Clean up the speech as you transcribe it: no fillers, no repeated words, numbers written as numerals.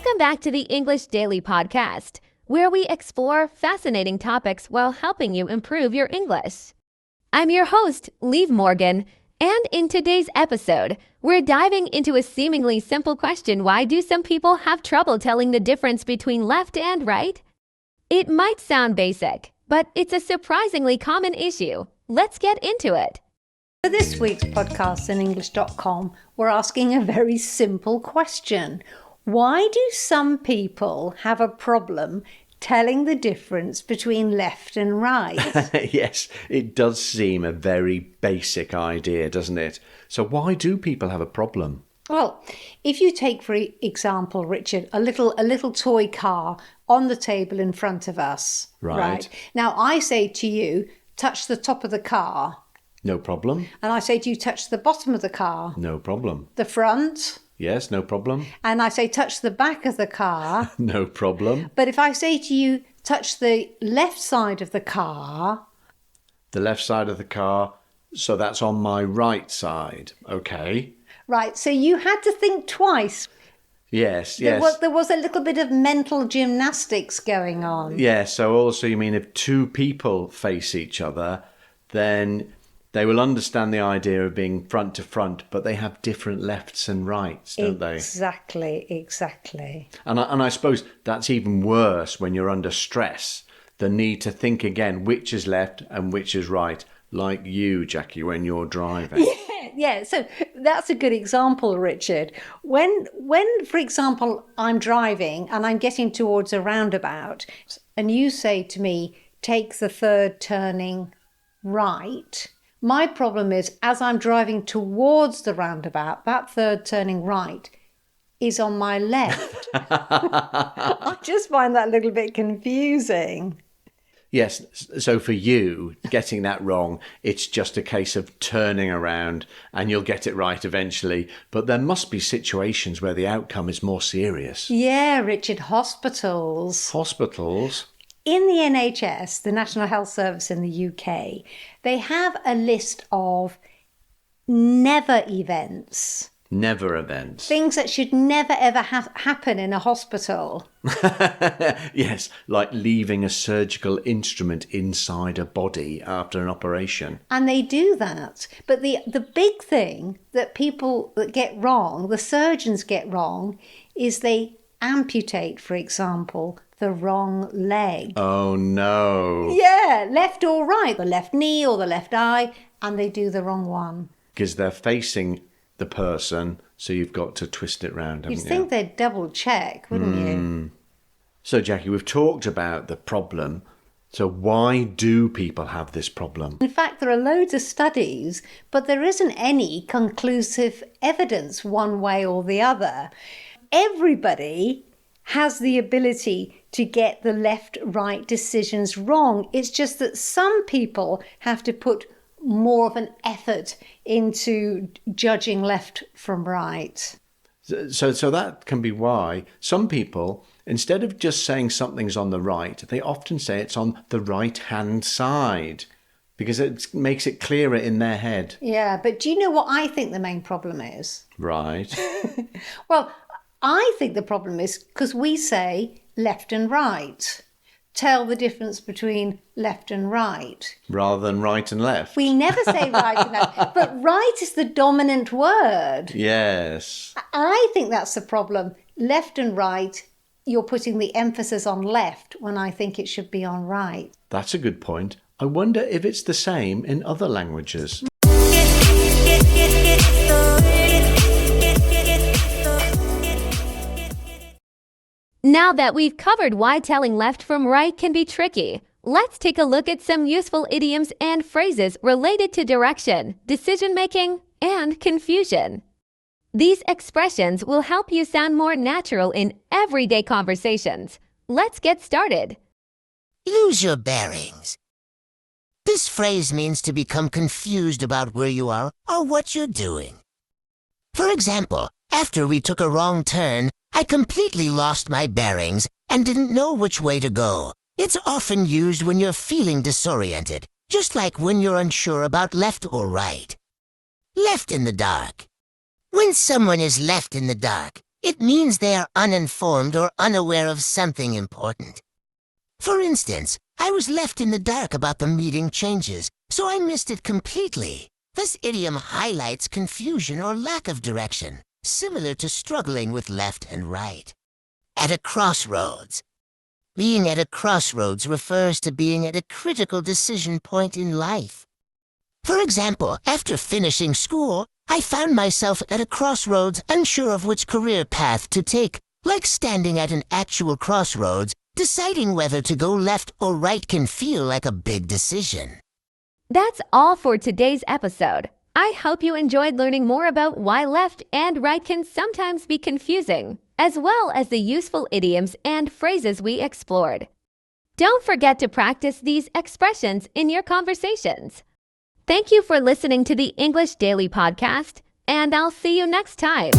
Welcome back to the English Daily Podcast, where we explore fascinating topics while helping you improve your English. I'm your host, Liv Morgan, and in today's episode, we're diving into a seemingly simple question: why do some people have trouble telling the difference between left and right? It might sound basic, but it's a surprisingly common issue. Let's get into it. For this week's podcast in English.com, we're asking a very simple question. Why do some people have a problem telling the difference between left and right? Yes, it does seem a very basic idea, doesn't it? So why do people have a problem? Well, if you take, for example, Richard, a little toy car on the table in front of us. Right. Now, I say to you, touch the top of the car. No problem. And I say to you, touch the bottom of the car. No problem. The front. Yes, no problem. And I say, touch the back of the car. No problem. But if I say to you, touch the left side of the car. The left side of the car, so that's on my right side. Okay. Right, so you had to think twice. Yes. There was a little bit of mental gymnastics going on. Yeah, so also you mean if two people face each other, then they will understand the idea of being front to front, but they have different lefts and rights, don't they? Exactly. And I suppose that's even worse when you're under stress, the need to think again which is left and which is right, like you, Jackie, when you're driving. Yeah, so that's a good example, Richard. When, for example, I'm driving and I'm getting towards a roundabout and you say to me, take the third turning right. My problem is, as I'm driving towards the roundabout, that third turning right is on my left. I just find that a little bit confusing. Yes, so for you, getting that wrong, it's just a case of turning around and you'll get it right eventually. But there must be situations where the outcome is more serious. Yeah, Richard, hospitals. Hospitals? In the NHS, the National Health Service in the UK, they have a list of never events. Never events. Things that should never ever happen in a hospital. Yes, like leaving a surgical instrument inside a body after an operation. And they do that. But the big thing that people that get wrong, the surgeons get wrong, is they amputate, for example, the wrong leg. Oh, no. Yeah, left or right, the left knee or the left eye, and they do the wrong one. Because they're facing the person, so you've got to twist it round, haven't you? You'd think they'd double check, wouldn't you? So, Jackie, we've talked about the problem. So why do people have this problem? In fact, there are loads of studies, but there isn't any conclusive evidence one way or the other. Everybody has the ability to get the left-right decisions wrong. It's just that some people have to put more of an effort into judging left from right. So that can be why some people, instead of just saying something's on the right, they often say it's on the right-hand side because it makes it clearer in their head. Yeah, but do you know what I think the main problem is? Right. Well, I think the problem is because we say left and right. Tell the difference between left and right. Rather than right and left. We never say right and left, but right is the dominant word. Yes. I think that's the problem. Left and right, you're putting the emphasis on left when I think it should be on right. That's a good point. I wonder if it's the same in other languages. Now that we've covered why telling left from right can be tricky, let's take a look at some useful idioms and phrases related to direction, decision-making, and confusion. These expressions will help you sound more natural in everyday conversations. Let's get started. Lose your bearings. This phrase means to become confused about where you are or what you're doing. For example, after we took a wrong turn, I completely lost my bearings and didn't know which way to go. It's often used when you're feeling disoriented, just like when you're unsure about left or right. Left in the dark. When someone is left in the dark, It means they are uninformed or unaware of something important. For instance, I was left in the dark about the meeting changes, so I missed it completely. This idiom highlights confusion or lack of direction, similar to struggling with left and right. At a crossroads. Being at a crossroads refers to being at a critical decision point in life. For example, after finishing school, I found myself at a crossroads, unsure of which career path to take. Like standing at an actual crossroads, deciding whether to go left or right can feel like a big decision. That's all for today's episode. I hope you enjoyed learning more about why left and right can sometimes be confusing, as well as the useful idioms and phrases we explored. Don't forget to practice these expressions in your conversations. Thank you for listening to the English Daily Podcast, and I'll see you next time.